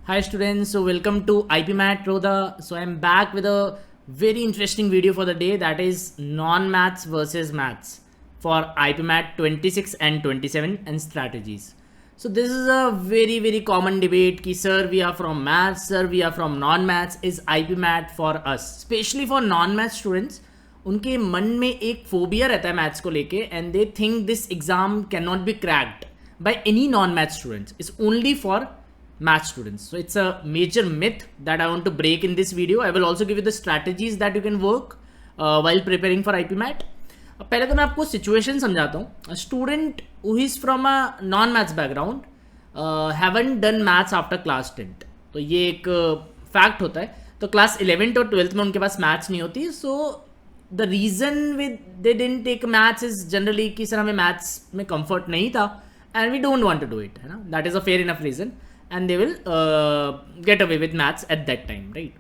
Hi students, so welcome to IP Math Rodha. So I'm back with a very interesting video for the day, that is non-maths versus maths for IP Math 26 and 27 and strategies. So this is a very common debate कि sir we are from maths, sir we are from non-maths, is IP Math for us? Especially for non-math students, उनके मन में एक phobia रहता है maths को लेके and they think this exam cannot be cracked by any non-math students. It's only for math students. So it's a major myth that I want to break in this video. I will also give you the strategies that you can work while preparing for IP Math. पहले तो मैं आपको situation समझाता हूँ. Student who is from a non maths background haven't done maths after class 10. तो ये एक fact होता है. तो क्लास 11th और 12th में उनके पास मैथ्स नहीं होती. So the reason with they didn't take maths is generally कि सर हमें मैथ्स में कंफर्ट नहीं था and we don't want to do it, है ना. That is a fair enough reason and they will get away with maths at that time, right?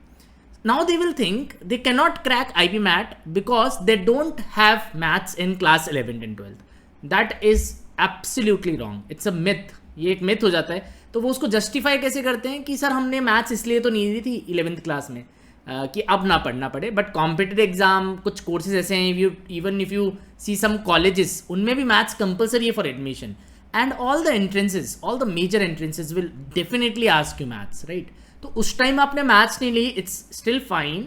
Now they will think they cannot crack IP Math because they don't have maths in class 11th and 12th. That is absolutely wrong. It's a myth. ये एक myth हो जाता है. तो वो उसको justify कैसे करते हैं कि सर हमने maths इसलिए तो नहीं दी थी 11th क्लास में कि अब ना पढ़ना पड़े. बट कॉम्पिटिटिव एग्जाम कुछ कोर्सेज ऐसे हैं, even if you see some colleges, उनमें भी मैथ्स कंपलसरी है for admission. And all the entrances, all the major entrances will definitely ask you maths, right? तो उस टाइम आपने मैथ्स नहीं ली, इट्स स्टिल फाइन.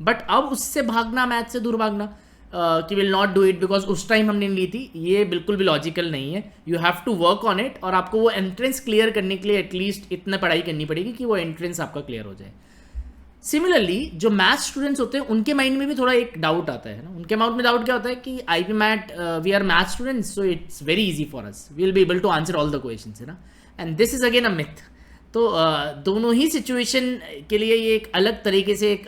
बट अब उससे भागना, मैथ्स से दूर भागना कि will not do it because उस टाइम हमने ली थी, ये बिल्कुल भी लॉजिकल नहीं है. You have to work on it और आपको वो एंट्रेंस क्लियर करने के लिए एटलीस्ट इतना पढ़ाई करनी पड़ेगी कि वो एंट्रेंस आपका क्लियर हो जाए. सिमिलरली जो मैथ स्टूडेंट्स होते हैं उनके माइंड में भी थोड़ा एक डाउट आता है ना. उनके माइंड में डाउट क्या होता है कि IP math we are math students so it's very easy for us, we will be able to answer all the questions, है ना. And this is again a myth. तो दोनों ही सिचुएशन के लिए ये एक अलग तरीके से एक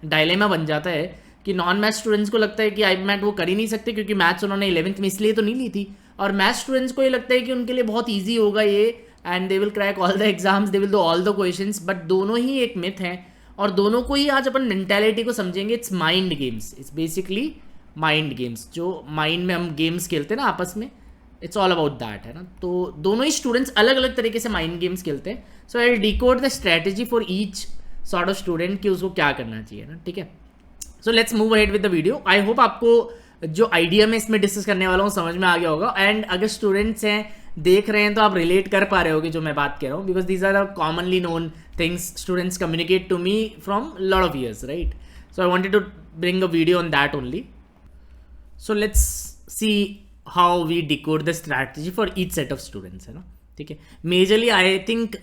डायलेमा बन जाता है कि नॉन मैथ स्टूडेंट्स को लगता है कि आईपी मैथ वो कर ही नहीं सकते क्योंकि मैथ्स उन्होंने 11th में इसलिए तो नहीं ली थी, और मैथ स्टूडेंट्स को ये लगता है कि उनके लिए बहुत ईजी होगा ये and they will crack all the exams, they will do all the questions. But दोनों ही एक मिथ हैं और दोनों को ही आज अपन मेंटालिटी को समझेंगे. It's mind games, it's basically mind games. जो माइंड में हम गेम्स खेलते हैं ना आपस में, इट्स ऑल अबाउट दैट, है ना. तो दोनों ही स्टूडेंट्स अलग अलग तरीके से माइंड गेम्स खेलते हैं. So I decode the strategy for each sort of student कि उसको क्या करना चाहिए ना, ठीक है. So let's move ahead with the video. I hope आपको जो आइडिया मैं इसमें डिस्कस करने वाला हूँ समझ में आ गया होगा. एंड अगर स्टूडेंट्स हैं, देख रहे हैं, तो आप रिलेट कर पा रहे होगे जो मैं बात कह रहा हूँ, because these are the commonly known things students communicate to me from a lot of years, right? So I wanted to bring a video on that only. So let's see how we decode the strategy for each set of students, है ना. ठीक है. Majorly I think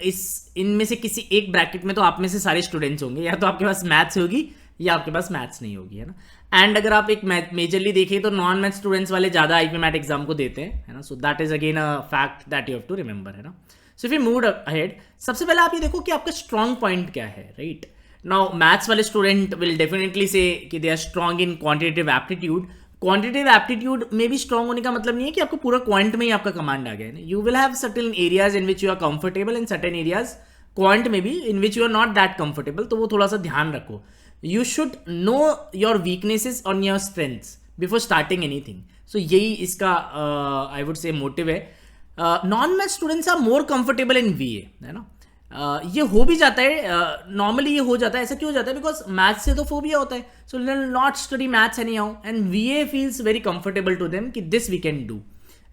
इनमें से किसी एक bracket में तो आप में से सारे स्टूडेंट्स होंगे, या तो आपके पास मैथ्स होगी या आपके पास मैथ्स नहीं होगी, है ना. एंड अगर आप एक मेजरली देखिए तो नॉन मैथ स्टूडेंट्स वाले ज़्यादा आईपी मैथ एग्जाम को देते हैं, है ना. So that is again a fact that you have to remember, है ना. So if you move ahead, सबसे पहले आप ये देखो कि आपका स्ट्रॉन्ग पॉइंट क्या है, राइट. नाउ मैथ्स वाले स्टूडेंट विल डेफिनेटली से कि they are strong in quantitative aptitude. Quantitative aptitude में भी स्ट्रॉन्ग होने का मतलब नहीं है कि आपको पूरा क्वांट में ही आपका कमांड आ गया है. You will have certain areas in which you are comfortable and certain areas quant में भी in which you are not that comfortable. तो वो थोड़ा सा ध्यान रखो. You should know your weaknesses और your strengths before starting anything. So यही इसका आई वुड से मोटिव है. Non math students are more comfortable in VA, है ना. ये हो भी जाता है, नॉर्मली ये हो जाता है. ऐसा क्यों हो जाता है? बिकॉज मैथ से तो फोबिया होता है. So not study maths anyhow and VA feels very comfortable to them कि दिस वी कैन डू,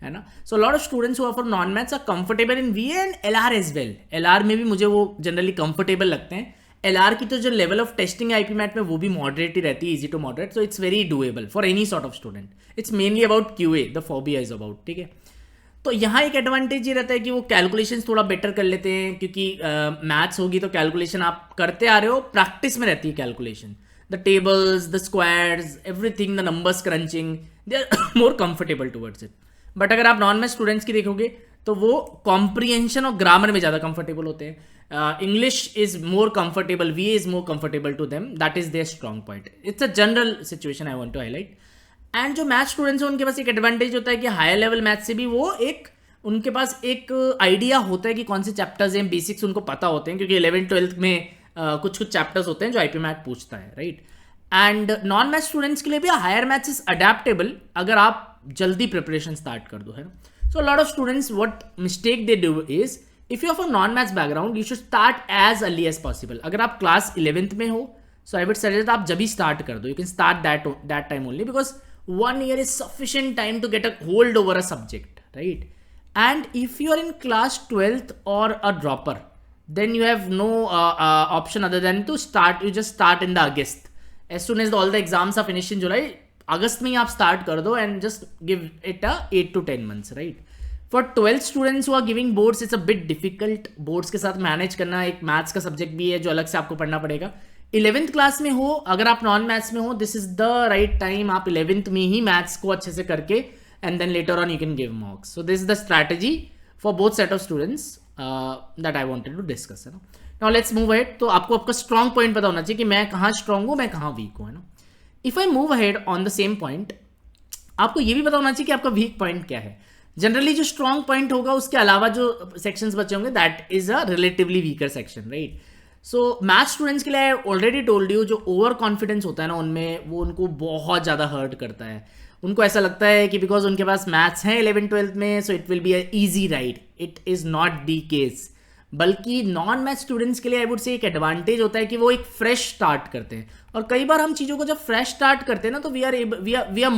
है ना. So lot of students who are for non maths are comfortable in VA and LR as well. LR में भी मुझे वो generally comfortable लगते हैं. LR की तो जो level of testing IP math में वो भी मॉडरेट ही रहती है, easy to moderate. So it's very doable for any sort of student. It's mainly about QA, the phobia is about, ठीक है. तो यहाँ एक एडवांटेज ये रहता है कि वो कैलकुलेशंस थोड़ा बेटर कर लेते हैं क्योंकि मैथ्स होगी तो कैलकुलेशन आप करते आ रहे हो, प्रैक्टिस में रहती है calculation. The tables, the squares, everything, the numbers crunching, they are more comfortable towards it. But अगर आप नॉन मैथ स्टूडेंट्स की देखोगे तो वो कॉम्प्रीहेंशन और ग्रामर में ज़्यादा कंफर्टेबल होते हैं. English is more comfortable, we is more comfortable to them. That is their strong point. It's a general situation I want to highlight. And जो मैथ स्टूडेंट्स हैं उनके पास एक एडवांटेज होता है कि हायर लेवल मैथ से भी वो एक उनके पास एक आइडिया होता है कि कौन से चैप्टर्स हैं, बेसिक्स उनको पता होते हैं क्योंकि 11th-12th में कुछ चैप्टर्स होते हैं जो आईपी मैथ पूछता है, right. And non math students के लिए भी हायर मैथ्स इज अडेप्टेबल अगर आप जल्दी प्रिपरेशन स्टार्ट कर दो, है ना. So lot of students what mistake they do is if you are non maths background you should start as early as possible. अगर आप क्लास 11th में हो सो आई वुड सजेस्ट आप जब भी स्टार्ट कर दो. You can start that time only because 1 year is sufficient time to get a hold over a subject, right? And if you are in class 12th or a dropper, then you have no option other than to start. You just start in the August. As soon as all the exams are finished in July, अगस्त में ही आप start कर दो and just give it a 8 to 10 months, right? For 12th students who are giving boards, it's a bit difficult. Boards के साथ manage करना, एक maths का subject भी है जो अलग से आपको पढ़ना पड़ेगा. 11th क्लास में हो, अगर आप नॉन मैथ्स में हो, this is the right time. आप 11th में ही मैथ्स को अच्छे से करके and then later on you can give marks. So this is the strategy for both set of students that I wanted to discuss, है ना. Now let's move ahead. तो आपको आपका स्ट्रॉन्ग पॉइंट पता होना चाहिए कि मैं कहाँ स्ट्रॉन्ग हूँ, मैं कहाँ वीक हूँ, है ना. If I move ahead on the same point, आपको ये भी पता होना चाहिए कि आपका वीक पॉइंट क्या है. जनरली जो स्ट्रॉन्ग पॉइंट होगा उसके अलावा जो सेक्शंस बचे होंगे that is a relatively weaker section, right. So math students के लिए आई ऑलरेडी टोल्ड यू, जो ओवर कॉन्फिडेंस होता है ना उनमें, वो उनको बहुत ज़्यादा हर्ट करता है. उनको ऐसा लगता है कि बिकॉज उनके पास मैथ्स है 11th-12th में, so it will be a easy ride. It is not the case. बल्कि नॉन मैथ स्टूडेंट्स के लिए आई वुड से एक एडवांटेज होता है कि वो एक फ्रेश स्टार्ट करते हैं. और कई बार हम चीज़ों को जब फ्रेश स्टार्ट करते हैं ना तो we are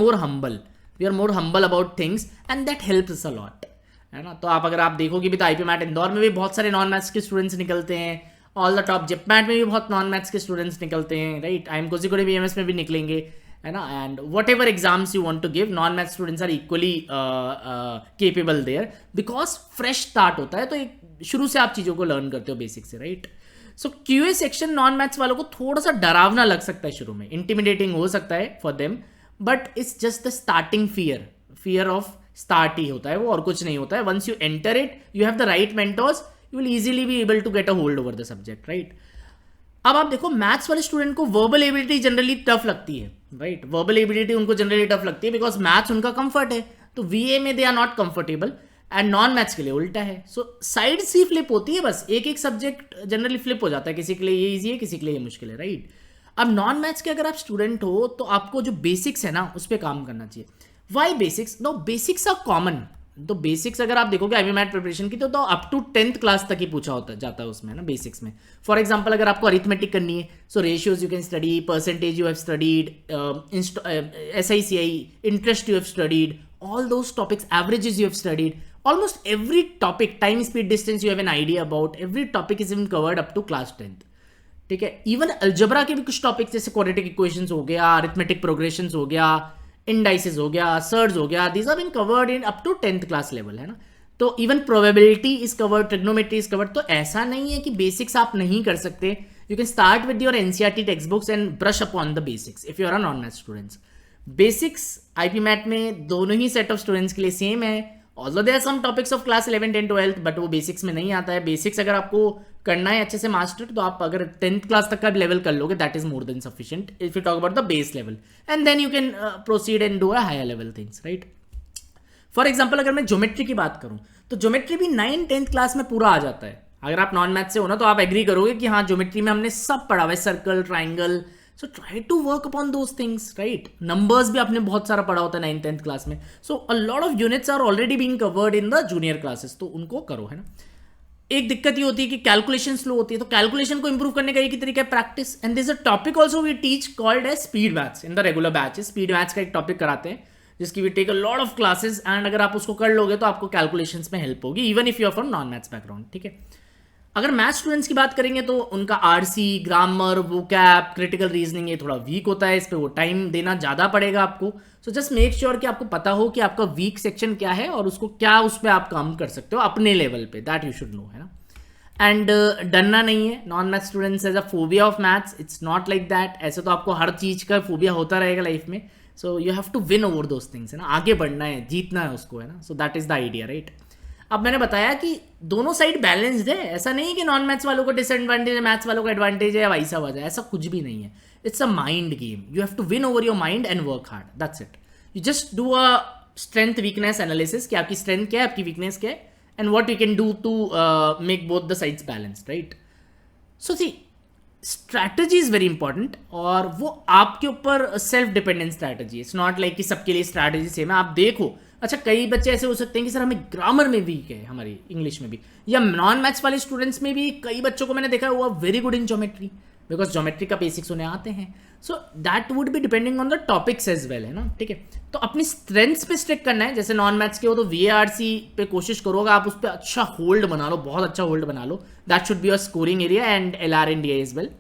more humble about things and that helps a lot, है ना. तो आप अगर आप देखोगे भी तो आईपी मैट इंदौर में भी बहुत सारे नॉन मैथ्स के स्टूडेंट्स निकलते हैं. ऑल द टॉप जिपमैट में भी बहुत नॉन मैथ्स के स्टूडेंट्स निकलते हैं, right. IIM Kozhikode BMS में भी निकलेंगे, है ना. And whatever exams you want to give, non math students are equally capable there because fresh start होता है. तो एक शुरू से आप चीज़ों को लर्न करते हो बेसिक से, राइट. सो क्यूए सेक्शन नॉन मैथ्स वालों को थोड़ा सा डरावना लग सकता है शुरू में, इंटिमिडेटिंग हो सकता है for them, but it's just the starting fear of start ही होता है वो, और कुछ नहीं होता है. Once you enter it, you have the right mentors, you will easily be able to get a hold over the subject, right. अब आप देखो मैथ्स वाले स्टूडेंट को वर्बल एबिलिटी जनरली टफ लगती है, राइट. वर्बल एबिलिटी उनको generally tough लगती है बिकॉज मैथ्स उनका कंफर्ट है. तो वीए में they are not comfortable and non maths के लिए उल्टा है. सो साइड सी फ्लिप होती है, बस एक एक सब्जेक्ट जनरली फ्लिप हो जाता है. किसी के लिए ये ईजी है, किसी के लिए ये मुश्किल है, राइट. अब नॉन मैथ्स के अगर आप स्टूडेंट हो तो आपको जो बेसिक्स है ना उस पर काम करना चाहिए. Why basics? No, basics are common. तो बेसिक्स अगर आप देखोगे आईपी मैट प्रिपरेशन की तो अप टू 10th क्लास तक ही पूछा होता जाता है उसमें ना, बेसिक्स में. फॉर एग्जांपल अगर आपको अरिथमेटिक करनी है, so ratios you can study, percentage you have studied, SICI, interest you have studied, all those topics, averages you have studied, almost every topic, time speed distance you have an idea about, every topic is in covered up to class 10th, ठीक है. Even algebra के भी कुछ topics जैसे quadratic equations हो गया, arithmetic progressions हो गया, इंडाइसेस हो गया, सर्ज हो गया, these are been covered in up to 10th class level, है ना. तो even probability is covered, trigonometry is covered. तो ऐसा नहीं है कि बेसिक्स आप नहीं कर सकते. You can start with your NCERT text books and brush upon the basics if you are a non math students. Basics IP MAT में दोनों ही सेट ऑफ स्टूडेंट्स के लिए सेम है. Also there are some topics of class 11, 10, 12 but वो basics में नहीं आता है. बेसिक्स अगर आपको करना है अच्छे से मास्टर, तो आप अगर 10th क्लास तक का लेवल कर लोगे that is more than sufficient if you talk about the base level, and then you can proceed and do a higher level things, right. For example अगर मैं ज्योमेट्री की बात करूं तो ज्योमेट्री भी 9, 10th क्लास में पूरा आ जाता है. अगर आप नॉन मैथ से हो ना तो आप एग्री करोगे कि हाँ ज्योमेट्री में हमने सब पढ़ा हुआ है, circle, triangle. So try to work upon those things, right. Numbers भी आपने बहुत सारा पढ़ा होता है 9th, 10th क्लास में. So a lot of units are already being covered in the junior classes, तो उनको करो, है ना. एक दिक्कत ये होती है कि कैलकुलेशन स्लो होती है, तो कैलकुलेशन को इंप्रूव करने का एक ही तरीका है practice. And this a topic also we teach called as speed maths in the regular batch. Speed maths का एक टॉपिक कराते हैं जिसकी we take a lot of classes, and अगर आप उसको कर लोगे तो आपको कैलकुलेशंस में हेल्प होगी even if you are from non maths background, ठीक है. अगर मैथ स्टूडेंट्स की बात करेंगे तो उनका RC, grammar, vocab, critical reasoning ये थोड़ा वीक होता है. इस पर वो टाइम देना ज़्यादा पड़ेगा आपको. सो जस्ट मेक श्योर कि आपको पता हो कि आपका वीक सेक्शन क्या है और उसको क्या उस पर आप काम कर सकते हो अपने लेवल पे, दैट यू शुड नो, है ना. एंड डरना नहीं है. Non math students as a phobia of maths, it's not like that. ऐसे तो आपको हर चीज़ का फोबिया होता रहेगा लाइफ में. So you have to win over those things, है ना. आगे बढ़ना है, जीतना है उसको, है ना. So that is the idea, right. अब मैंने बताया कि दोनों साइड बैलेंस्ड है. ऐसा नहीं है कि नॉन मैथ्स वालों को डिसएडवांटेज है, मैथ्स वालों को एडवांटेज है या वैसा वजह, ऐसा कुछ भी नहीं है. It's a mind game. You have to win over your mind and work hard, that's it. You just do a strength weakness analysis कि आपकी स्ट्रेंथ क्या है, आपकी वीकनेस क्या है, and what you can do to make both the sides balanced, right. So see strategy is very important और वो आपके ऊपर self dependent strategy. It's not like कि सबके लिए स्ट्रैटेजी सेम है. आप देखो अच्छा कई बच्चे ऐसे हो सकते हैं कि सर हमें ग्रामर में वीक है, हमारी इंग्लिश में भी, या नॉन मैथ्स वाले स्टूडेंट्स में भी कई बच्चों को मैंने देखा है वो very good in geometry, because geometry का बेसिक्स उन्हें आते हैं. So that would be depending on the topics as well, है ना. ठीक है, तो अपनी स्ट्रेंथ्स पे स्टिक करना है. जैसे नॉन मैथ्स के हो तो VARC पे कोशिश करोगे आप, उस पर अच्छा होल्ड बना लो, बहुत अच्छा होल्ड बना लो. That should be your scoring area and LR and DI as well.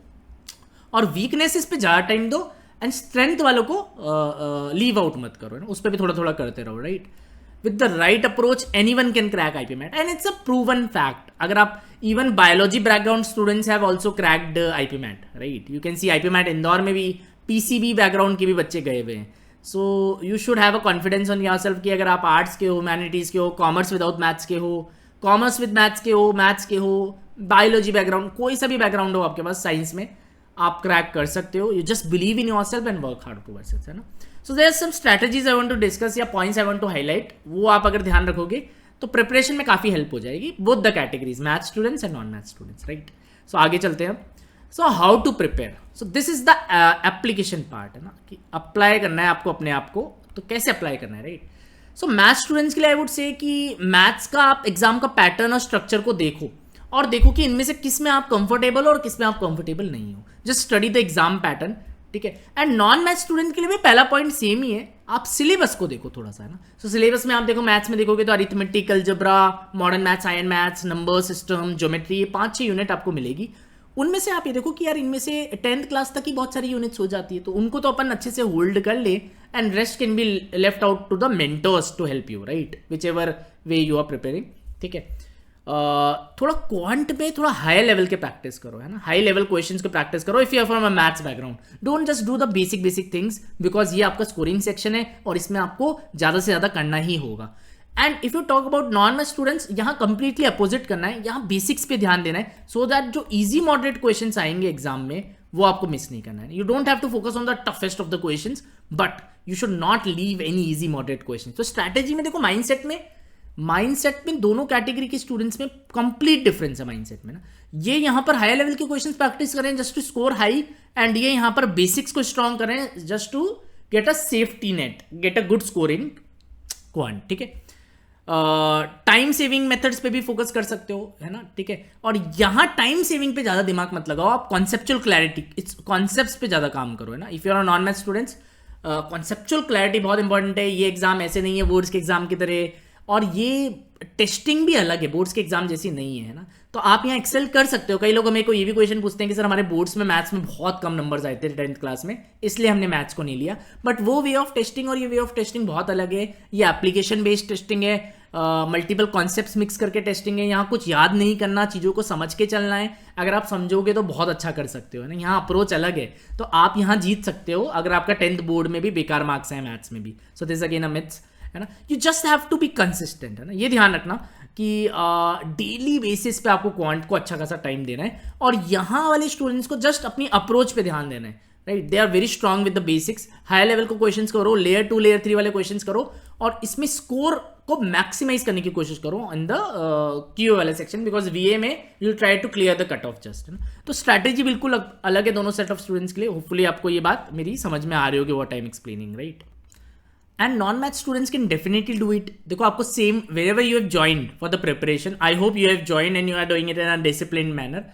और वीकनेसेस पे ज़्यादा टाइम दो एंड स्ट्रेंथ वालों को लीव आउट मत करो, है ना. उस पर भी थोड़ा थोड़ा करते रहो, right. With the right approach anyone can crack IPMAT and it's a proven fact. अगर आप even biology background students have also cracked IPMAT, right. You can see IPMAT Indore में भी PCB बैकग्राउंड के भी बच्चे गए हुए हैं. So you should have a confidence on yourself कि अगर आप आर्ट्स के हो, ह्यूमैनिटीज़ के हो, कॉमर्स विदाउट मैथ्स के हो, कॉमर्स विद मैथ्स के हो, मैथ्स के हो, बायोलॉजी बैकग्राउंड, कोई सा भी बैकग्राउंड हो आपके पास साइंस में, आप क्रैक कर सकते हो. You just believe in yourself and work hard towards it, है ना. So there are some strategies I want to discuss या points I want to highlight. वो आप अगर ध्यान रखोगे तो प्रिपरेशन में काफ़ी हेल्प हो जाएगी, both the categories, math students and non math students, right. So आगे चलते हैं. So how to prepare. So this is the application part, है ना, कि अप्लाई करना है आपको अपने आप को. तो कैसे अप्लाई करना है, राइट. सो मैथ स्टूडेंट्स के लिए आई वुड से कि मैथ्स का आप एग्जाम का पैटर्न और स्ट्रक्चर को देखो और देखो कि इनमें से किस में आप कंफर्टेबल हो और किस में आप कंफर्टेबल नहीं हो. Just study the exam pattern, ठीक है. एंड नॉन मैथ स्टूडेंट के लिए भी पहला पॉइंट सेम ही है, आप सिलेबस को देखो थोड़ा सा, है ना. सो सिलेबस में आप देखो, मैथ्स में देखोगे तो arithmetic, algebra, modern maths, ion maths, number system, geometry, ये 5-6 यूनिट आपको मिलेगी. उनमें से आप ये देखो कि यार इनमें से 10th क्लास तक ही बहुत सारी यूनिट्स हो जाती है, तो उनको तो अपन अच्छे से होल्ड कर ले and rest can be left out to the mentors to help you, right, whichever way you are preparing. ठीक है. थोड़ा क्वांट में थोड़ा हाई लेवल के प्रैक्टिस करो, है ना. हाई लेवल क्वेश्चंस को प्रैक्टिस करो if you are from a maths background. Don't just do the basic things, because ये आपका स्कोरिंग सेक्शन है और इसमें आपको ज़्यादा से ज़्यादा करना ही होगा. And if you talk about non math students, यहाँ कंप्लीटली अपोजिट करना है, यहाँ बेसिक्स पे ध्यान देना है, सो दैट जो इजी मॉडरेट क्वेश्चंस आएंगे एग्जाम में वो आपको मिस नहीं करना है. You don't have to focus on the toughest of the questions, but you should not leave any easy moderate question. तो स्ट्रैटेजी में देखो, माइंडसेट में दोनों कैटेगरी के स्टूडेंट्स में कंप्लीट डिफरेंस है माइंडसेट में ना. ये यहाँ पर हाई लेवल के क्वेश्चंस प्रैक्टिस करें just to score high, and ये यहाँ पर बेसिक्स को स्ट्रॉन्ग करें just to get a safety net, get a good score in quant. ठीक है. टाइम सेविंग मेथड्स पे भी फोकस कर सकते हो, है ना. ठीक है. और यहाँ टाइम सेविंग पे ज़्यादा दिमाग मत लगाओ, आप कॉन्सेप्चुअल क्लैरिटी, इट्स कॉन्सेप्ट्स पे ज़्यादा काम करो, है ना. If you are non math students, conceptual clarity बहुत इंपॉर्टेंट है. ये एग्जाम ऐसे नहीं है बोर्ड्स के एग्जाम की तरह, और ये टेस्टिंग भी अलग है, बोर्ड्स के एग्जाम जैसी नहीं है ना. तो आप यहाँ एक्सेल कर सकते हो. कई लोग हमें को ये भी क्वेश्चन पूछते हैं कि सर हमारे बोर्ड्स में मैथ्स में बहुत कम नंबर्स आए थे 10th क्लास में, इसलिए हमने मैथ्स को नहीं लिया. बट वो वे ऑफ टेस्टिंग और ये वे ऑफ टेस्टिंग बहुत अलग है. ये एप्लीकेशन बेस्ड टेस्टिंग है, मल्टीपल कॉन्सेप्ट्स मिक्स करके टेस्टिंग है. यहाँ कुछ याद नहीं करना, चीज़ों को समझ के चलना है. अगर आप समझोगे तो बहुत अच्छा कर सकते हो, है ना. यहाँ अप्रोच अलग है, तो आप यहाँ जीत सकते हो अगर आपका 10th बोर्ड में भी बेकार मार्क्स हैं मैथ्स में भी. So this again a myths, है ना. You just have to be consistent, है ना. ये ध्यान रखना कि डेली बेसिस पे आपको क्वांट को अच्छा खासा टाइम देना है. और यहाँ वाले स्टूडेंट्स को जस्ट अपनी अप्रोच पे ध्यान देना है, right. They are very strong with the basics. High level को क्वेश्चंस करो, लेयर 2 लेयर 3 वाले क्वेश्चंस करो, और इसमें स्कोर को मैक्सिमाइज करने की कोशिश करो इन द क्यू वाले सेक्शन, बिकॉज VA में you try to clear the cut off just, है ना. तो स्ट्रैटेजी बिल्कुल अलग है दोनों सेट ऑफ स्टूडेंट्स के लिए. होपफुली आपको ये बात मेरी समझ में आ रही होगी what I am explaining, right. And non math students can definitely do it. देखो, आपको same wherever you have joined for the preparation, I hope you have joined and you are doing it in a discipline manner.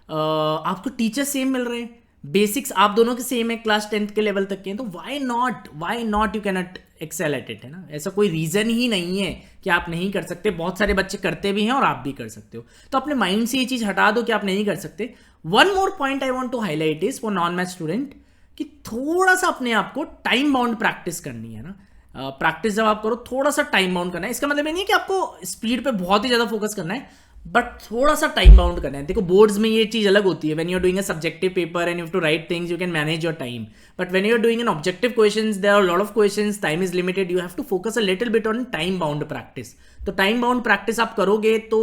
आपको teacher same मिल रहे हैं, basics आप दोनों के same है, क्लास 10th के लेवल तक के हैं, तो why not you can not excel at it, है ना. ऐसा कोई रीजन ही नहीं है कि आप नहीं कर सकते. बहुत सारे बच्चे करते भी हैं और आप भी कर सकते हो. तो अपने माइंड से ये चीज़ हटा दो कि आप नहीं कर सकते. One more point I want to highlight is for non math student कि थोड़ा सा अपने आप को टाइम बाउंड प्रैक्टिस करनी है ना. प्रैक्टिस जब आप करो, थोड़ा सा टाइम बाउंड करना है. इसका मतलब ये नहीं है कि आपको स्पीड पे बहुत ही ज़्यादा फोकस करना है, बट थोड़ा सा टाइम बाउंड करना है. देखो, बोर्ड्स में ये चीज़ अलग होती है. When you are doing a subjective paper and you have to write things, you can manage your time. But when you are doing an objective questions, there are lot of questions, time is limited, you have to focus a little bit on time bound practice. तो time bound practice आप करोगे तो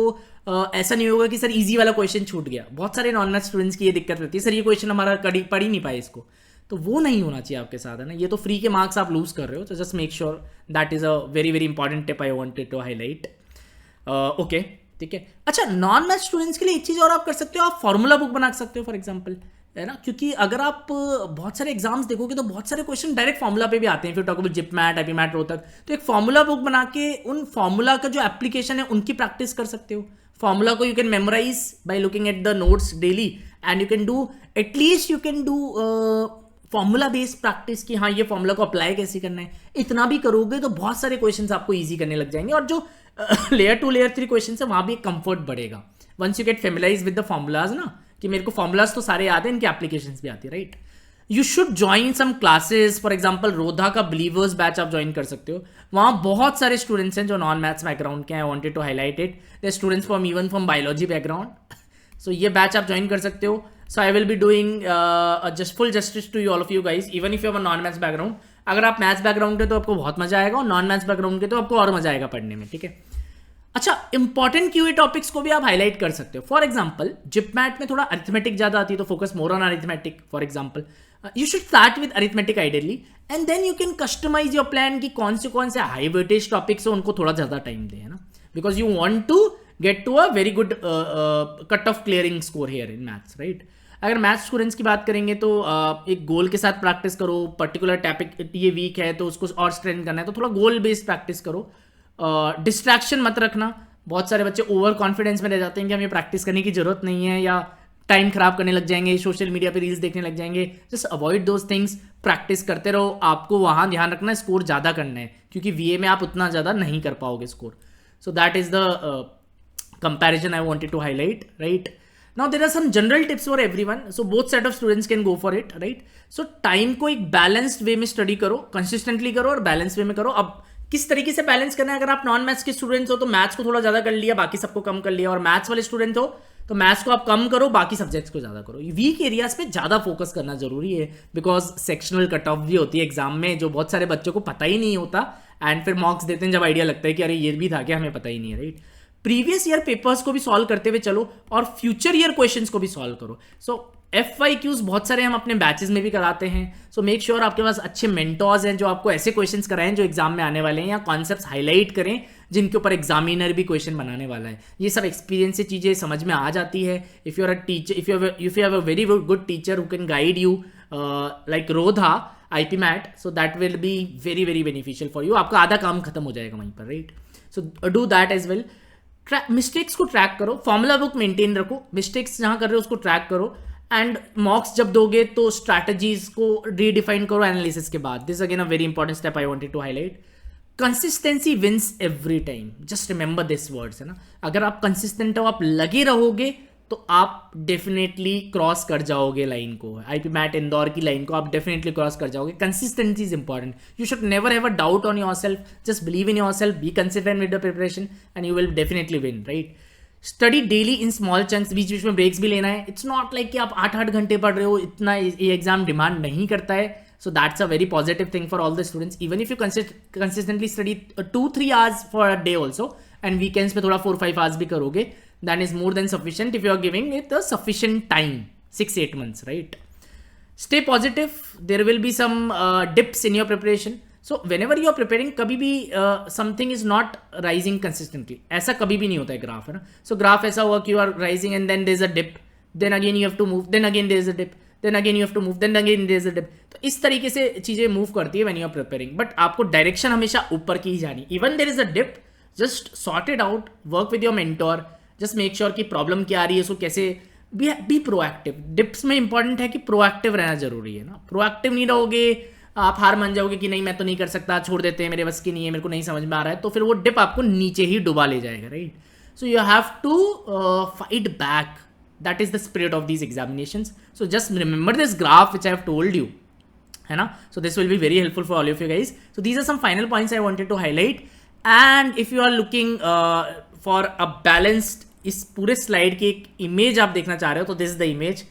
ऐसा नहीं होगा कि sir easy वाला question छूट गया. बहुत सारे नॉन मैथ स्टूडेंट्स की ये दिक्कत रहती है, सर ये क्वेश्चन हमारा पढ़ ही नहीं पाए इसको. तो वो नहीं होना चाहिए आपके साथ, है ना. ये तो फ्री के मार्क्स आप लूज कर रहे हो. तो just make sure that is a very very important tip I wanted to highlight. Okay, ठीक है. अच्छा, नॉन मैथ स्टूडेंट्स के लिए एक चीज़ और आप कर सकते हो, आप फॉर्मूला बुक बना सकते हो. फॉर एग्जाम्पल, है ना, क्योंकि अगर आप बहुत सारे एग्जाम्स देखोगे तो बहुत सारे क्वेश्चन डायरेक्ट फॉर्मूला पे भी आते हैं। फिर talk about JIPMAT, IPMAT, Rohtak, तो एक फॉर्मूला बुक बना के उन फॉर्मूला का जो एप्लीकेशन है उनकी प्रैक्टिस कर सकते हो। फॉर्मूला को you can memorize by looking at the notes daily, and you can do at least you can do formula based practice कि हाँ ये फॉर्मूला को अप्लाई कैसे करना है। इतना भी करोगे तो बहुत सारे क्वेश्चंस आपको इजी करने लग जाएंगे, और जो लेयर 2 लेयर 3 क्वेश्चन है वहां भी एक कंफर्ट बढ़ेगा once you get familiarise with the formulas ना, कि मेरे को फॉर्मूलाज तो सारे याद है, इनके एप्लीकेशंस भी आती है, right. You should join some classes, for example Rodha का बिलीवर्स बैच आप ज्वाइन कर सकते हो। वहाँ बहुत सारे स्टूडेंट्स हैं जो नॉन मैथ्स बैकग्राउंड के हैं। I wanted to highlight it, the students from even from biology background. So ये बैच आप ज्वाइन कर सकते हो। So I will be doing just full justice to you all of you guys, even if you have a non maths background. अगर आप maths background के तो आपको बहुत मजा आएगा, और नॉन मैथ्स बैकग्राउंड के तो आपको और मजा आएगा पढ़ने में, ठीक है। अच्छा, इंपॉर्टेंट क्यूए टॉपिक्स को भी आप हाईलाइट कर सकते हो। फॉर एग्जाम्पल जिप मैट में थोड़ा अरिथमेटिक ज्यादा आती है, तो focus more on arithmetic. For example you should start with arithmetic ideally, and then you can customize your plan कि कौन से हाई वेटेज टॉपिक्स हो उनको थोड़ा ज्यादा टाइम दे, है ना, because you want to get to a very good cut off clearing score here in maths, right. अगर मैथ्स स्टूडेंट्स की बात करेंगे तो एक गोल के साथ प्रैक्टिस करो। पर्टिकुलर टॉपिक ये वीक है तो उसको और स्ट्रेंथ करना है, तो थोड़ा गोल बेस्ड प्रैक्टिस करो। डिस्ट्रैक्शन मत रखना। बहुत सारे बच्चे ओवर कॉन्फिडेंस में रह जाते हैं कि हमें प्रैक्टिस करने की जरूरत नहीं है, या टाइम खराब करने लग जाएंगे, सोशल मीडिया पे रील्स देखने लग जाएंगे। Just avoid those things, practice करते रहो। आपको वहां ध्यान रखना है स्कोर ज़्यादा करना है, क्योंकि वीए में आप उतना ज़्यादा नहीं कर पाओगे score. So that is the comparison I wanted to highlight, right. Now there are some general tips for everyone, so both set of students can go for it, right. So time को एक balanced way में study करो, consistently करो और balance way में करो। अब किस तरीके से बैलेंस करना है, अगर आप नॉन मैथ्स के स्टूडेंट्स हो तो मैथ्स को थोड़ा ज्यादा कर लिया, बाकी सबको कम कर लिया, और मैथ्स वाले स्टूडेंट हो तो मैथ्स को आप कम करो, बाकी सब्जेक्ट्स को ज्यादा करो। वीक एरियाज पे ज्यादा फोकस करना जरूरी है, बिकॉज सेक्शनल कट ऑफ भी होती है एग्जाम में, जो बहुत सारे बच्चों को पता ही नहीं होता, एंड फिर मार्क्स देते हैं जब आइडिया लगता है कि अरे ये भी था क्या, हमें पता ही नहीं है, राइट। प्रीवियस ईयर पेपर्स को भी सॉल्व करते हुए चलो, और फ्यूचर ईयर क्वेश्चंस को भी सॉल्व करो। सो FYQs बहुत सारे हम अपने बैचेस में भी कराते हैं। सो मेक श्योर आपके पास अच्छे मेंटोर्स हैं जो आपको ऐसे क्वेश्चंस कराएं जो एग्जाम में आने वाले हैं, या कॉन्सेप्ट्स हाईलाइट करें जिनके ऊपर एग्जामिनर भी क्वेश्चन बनाने वाला है। ये सब एक्सपीरियंस से चीज़ें समझ में आ जाती है। If you are a teacher, if you have a very good teacher who can guide you like Rodha IP MAT, so that will be very very beneficial for you. आपका आधा काम खत्म हो जाएगा वहीं पर, right. So do that as well. Mistakes को track करो, फॉर्मूला बुक मेंटेन रखो, मिस्टेक्स जहां कर रहे हो उसको ट्रैक करो, एंड मॉक्स जब दोगे तो स्ट्रैटेजीज को रीडिफाइन करो एनालिसिस के बाद। This again a very important step I wanted to highlight. Consistency wins every time, just remember this words, है ना। अगर आप कंसिस्टेंट हो, आप लगे रहोगे, तो आप डेफिनेटली क्रॉस कर जाओगे लाइन को, IP मैट इंदौर की लाइन को आप डेफिनेटली क्रॉस कर जाओगे। Consistency is important. You should never have a doubt on yourself, just believe in yourself, be consistent with the preparation, and you will definitely win, right. Study daily in small chunks, बीच बीच में breaks भी लेना है। It's not like कि आप 8-8 घंटे पढ़ रहे हो, इतना ये एग्जाम डिमांड नहीं करता है। So that's a very positive thing for all the students. Even if you consistently study 2-3 hours for a day also, and weekends पे थोड़ा 4-5 आवर्स भी करोगे, that is more than sufficient if you are giving it the sufficient time, 6-8 months, right. Stay positive, there will be some dips in your preparation. So whenever you are preparing, कभी भी something is not rising consistently, ऐसा कभी भी नहीं होता है graph, है ना। सो ग्राफ ऐसा हुआ कि you are rising and then there is a dip, then again you have to move, then again there is a dip, then again you have to move, then again there is a dip. तो इस तरीके से चीजें move करती है when you are preparing, but आपको direction हमेशा ऊपर की ही जानी। Even there is a dip, just sort it out, work with your mentor, just make sure कि प्रॉब्लम क्या आ रही है, उसको कैसे बी प्रोएक्टिव। डिप्स में इंपॉर्टेंट है कि प्रोएक्टिव रहना जरूरी है ना। प्रोएक्टिव नहीं रहोगे, आप हार मान जाओगे कि नहीं मैं तो नहीं कर सकता, छोड़ देते हैं, मेरे बस की नहीं है, मेरे को नहीं समझ में आ रहा है, तो फिर वो डिप आपको नीचे ही डुबा ले जाएगा, right. So you have to fight back, that is the spirit of these examinations. So just remember this graph which I have told you, है ना। So this will be very helpful for all of you guys. So these are some final points I wanted to highlight, and if you are looking for a balanced, इस पूरे slide की एक image आप देखना चाह रहे हो तो दिस इज द इमेज।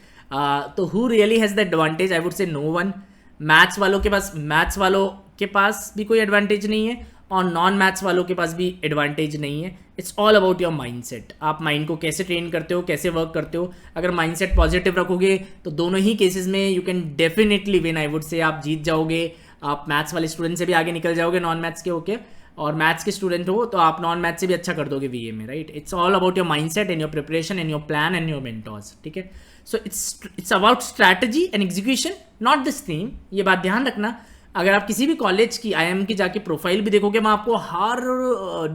तो who really has the advantage, I would say no one. Maths वालों के पास भी कोई एडवांटेज नहीं है, और नॉन मैथ्स वालों के पास भी एडवांटेज नहीं है। It's all about your mindset. आप माइंड को कैसे ट्रेन करते हो, कैसे वर्क करते हो। अगर माइंडसेट पॉजिटिव रखोगे तो दोनों ही केसेस में you can definitely win, I would से। आप जीत जाओगे, आप मैथ्स वाले स्टूडेंट से भी आगे निकल जाओगे नॉन मैथ्स के होके, और मैथ्स के स्टूडेंट हो तो आप नॉन मैथ्स से भी अच्छा कर दोगे वीए में, right. It's all about your mindset and your preparation and your plan and your mentors, ठीक है। So it's about strategy and execution, not this theme. ये बात ध्यान रखना. अगर आप किसी भी कॉलेज की IIM की जाके प्रोफाइल भी देखोगे, वहाँ आपको हर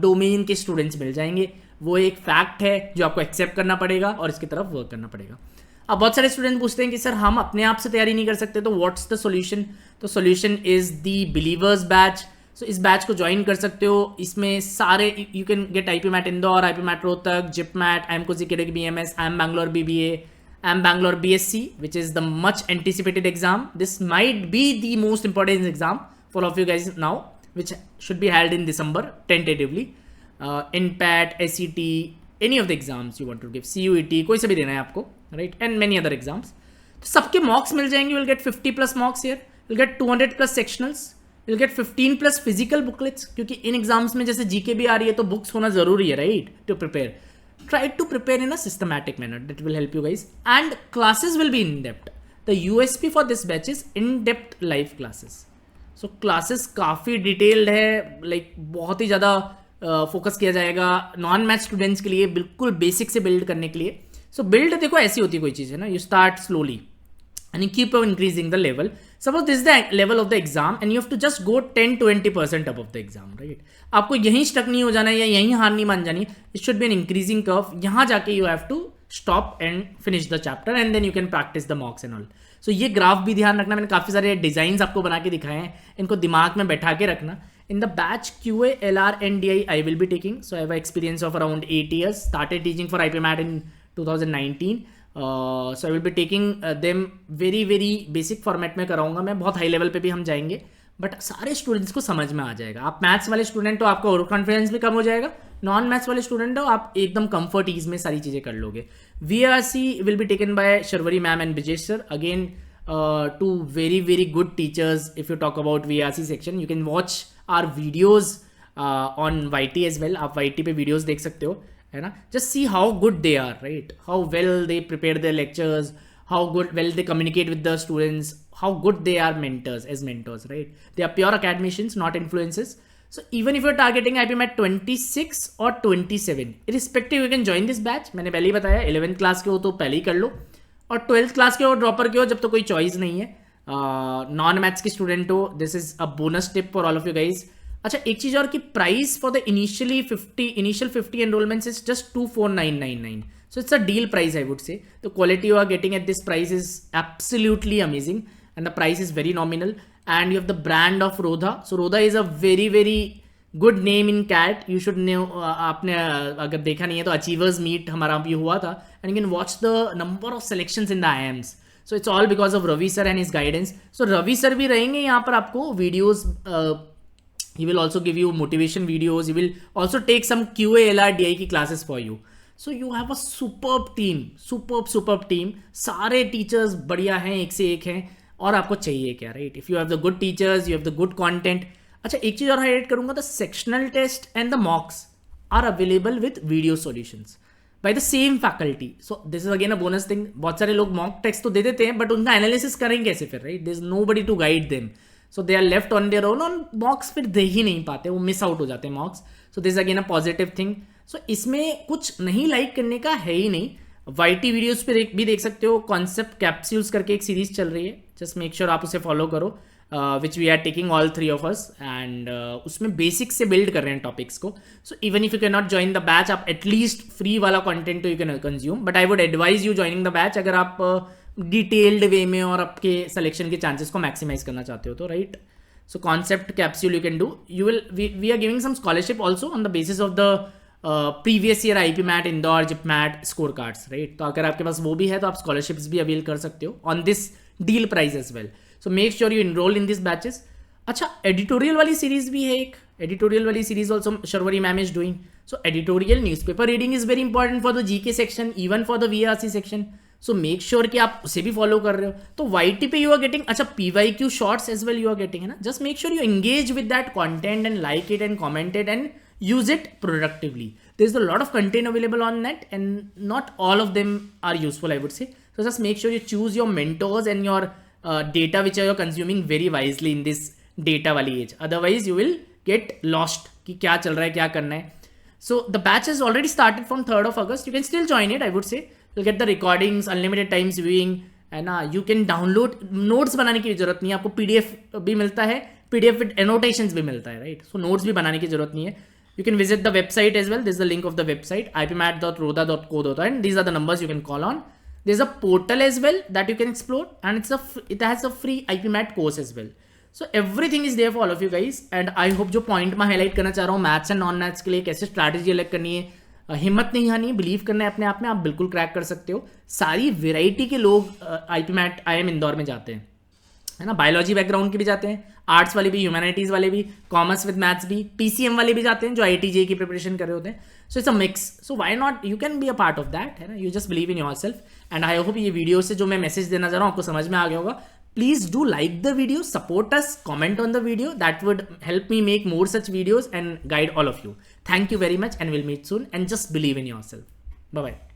डोमेन के स्टूडेंट्स मिल जाएंगे. वो एक फैक्ट है जो आपको एक्सेप्ट करना पड़ेगा और इसकी तरफ वर्क करना पड़ेगा. अब बहुत सारे स्टूडेंट पूछते हैं कि सर हम अपने आप से तैयारी नहीं कर सकते, तो व्हाट्स द सॉल्यूशन. तो solution is the believers batch. So इस बैच को ज्वाइन कर सकते हो. इसमें सारे you can get IPMAT Indore, IPMAT Rohtak, JIPMAT, IIM Kozhikode BMS, IIM Bangalore BBA, IIM Bangalore BSc, which is the much anticipated exam. This might be the most important exam for all of you guys now, which should be held in December tentatively. INPAT, SET, any of the exams you want to give, CUET, कोई से भी देना है आपको, right? And many other exams. तो सबके मॉक्स मिल जाएंगे. You'll get 50+ मॉक्स here. You'll get 200+ sectionals. You'll get 15+ physical booklets. क्योंकि इन एग्जाम्स में जैसे GK भी आ रही है तो बुक्स होना जरूरी है, right? To prepare. Try to prepare in a systematic manner. That will help you guys. And classes will be in depth. The USP for this batch is in-depth live classes. So classes काफ़ी detailed है, like बहुत ही ज़्यादा focus किया जाएगा non math students के लिए, बिल्कुल basic से बिल्ड करने के लिए. सो बिल्ड देखो ऐसी होती है कोई चीज़ है ना, you start slowly and you keep on increasing the level. Suppose this is the level of the exam and you have to just go 10-20% above the exam, right? आपको यहीं स्टक नहीं हो जाना है या यहीं हार नहीं मान जानी. It should be an increasing curve. यहाँ जाके you have to stop and finish the chapter and then you can practice the mocks and all. So ये ग्राफ भी ध्यान रखना. मैंने काफ़ी सारे डिजाइन आपको बना के दिखाए हैं, इनको दिमाग में बैठा के रखना. In the batch QA, LR and DI I will be taking. So I have an experience of around 8 years. Started teaching for IPMAT in 2019. So I will be taking them very basic format में कराऊंगा मैं. बहुत high level पे भी हम जाएंगे, but सारे students को समझ में आ जाएगा. आप मैथ्स वाले स्टूडेंट हो, आपका ओवर कॉन्फिडेंस भी कम हो जाएगा. नॉन मैथ्स वाले स्टूडेंट हो, आप एकदम कंफर्ट ईज में सारी चीज़ें कर लोगे. VRC will be taken by Sharvari ma'am and Brijesh sir. Again two very good teachers. If you talk about VRC section, you can watch our videos on YT as well. आप YT पे videos देख सकते हो, है ना. Just see how good they are, right, how well they prepare their lectures, how good well they communicate with the students, how good they are mentors as mentors, right. They are pure academicians, not influencers. So even if you're targeting IPMAT 26 or 27, irrespective you can join this batch. मैंने पहले ही बताया 11th class के हो तो पहले ही कर लो, और 12th class के हो, ड्रॉपर के हो, जब तो कोई चॉइस नहीं है. नॉन मैथ्स के स्टूडेंट हो, this is a bonus tip for all of you guys. अच्छा, एक चीज और कि price for the initial 50 enrolments is just 24,999. So it's a deal price I would say. The quality you are getting at this price is absolutely amazing and the price is very nominal. And you have the brand of Rodha. So Rodha is a very good name in CAT. You should know. आपने अगर देखा नहीं है तो achievers meet हमारा भी हुआ था, and you can watch the number of selections in the IIMs. So it's all because of Ravi sir and his guidance. So Ravi sir भी रहेंगे यहाँ पर आपको videos. He will also give you motivation videos. He will also take some QA, LR, DI की classes for you. So you have a superb team. Superb team. सारे teachers बढ़िया हैं, एक से एक हैं, और आपको चाहिए क्या, right? If you have the good teachers, you have the good content. अच्छा, एक चीज़ और हाईलाइट करूँगा, the sectional test and the mocks are available with video solutions by the same faculty. So this is again a bonus thing. बहुत सारे लोग mock text तो दे देते हैं, but उनका analysis करेंगे कैसे फिर, right? There is nobody to guide them. So they are left on their own. On mocks फिर दे ही नहीं पाते, वो मिस आउट हो जाते हैं mocks. So this again a positive thing. So इसमें कुछ नहीं लाइक करने का है ही नहीं. YT वीडियोस पे भी देख सकते हो. कॉन्सेप्ट कैप्सूल्स करके एक सीरीज चल रही है, जस्ट मेक श्योर आप उसे फॉलो करो, which we are taking all 3 of us. एंड उसमें बेसिक से बिल्ड कर रहे हैं टॉपिक्स को. So even if you can not join the batch, आप एटलीस्ट फ्री वाला कॉन्टेंट तो you can consume. But I would advise you joining the batch अगर आप डिटेल्ड वे में और आपके सिलेक्शन के चांसेस को मैक्सिमाइज करना चाहते हो तो, right. So concept capsule you can do. We are giving some scholarship also on the basis of the previous year IPMAT, Indore, JIPMAT scorecards, right? तो अगर आपके पास वो भी है तो आप scholarships भी avail कर सकते हो on this deal price as well. So make sure you enroll in these batches. अच्छा, editorial वाली series भी है एक. Editorial वाली series also Sharwari ma'am is doing. So editorial newspaper reading is very important for the GK section, even for the VRC section. So make sure कि आप उसे भी फॉलो कर रहे हो. तो YT पे यू आर गेटिंग, अच्छा, PYQ shorts as well you are getting, है ना. Just make sure you engage with that content and like it and comment it and use it productively. There is a lot of content available on net and not all of them are useful, I would say. So just make sure you choose your mentors and your data which are you consuming very wisely in this data वाली age. Otherwise you will get lost कि क्या चल रहा है, क्या करना है. So the batch has already started from 3rd of August. You can still join it, I would say. You get the recordings, unlimited times viewing, है ना. यू कैन डाउनलोड, नोट्स बनाने की जरूरत नहीं है आपको, पीडीएफ भी मिलता है, पीडीएफ विद एनोटेशंस भी मिलता है, राइट. सो नोट्स भी बनाने की जरूरत नहीं है. You can visit the website as well. This is the link of the website, ipmat.rodha.co.in, and these are the numbers you can call on. There's a portal as well that you can explore, and it has a free IPMAT course as well. So everything is there for all of you guys, and I hope जो point मैं highlight करना चाह रहा हूँ maths and non maths के लिए कैसे strategy अलग करनी है, हिम्मत नहीं हारनी है, बिलीव करना है अपने आप में, आप बिल्कुल क्रैक कर सकते हो. सारी वेराइटी के लोग IPMAT IIM इंदौर में जाते हैं, है ना. बायोलॉजी बैकग्राउंड के भी जाते हैं, आर्ट्स वाले भी, ह्यूमैनिटीज वाले भी, कॉमर्स विद मैथ्स भी, पीसीएम वाले भी जाते हैं जो IIT-JEE की प्रिपरेशन कर रहे होते हैं. सो it's a mix. So why not, you can be a part of that, है ना. You just believe in yourself, and I hope ये वीडियो से जो मैं मैसेज देना चाह रहा हूँ आपको समझ में आ गया होगा. Please do like the video, support us, comment on the video, that would help me make more such videos and guide all of you. Thank you very much, and will meet soon, and just believe in yourself. Bye bye.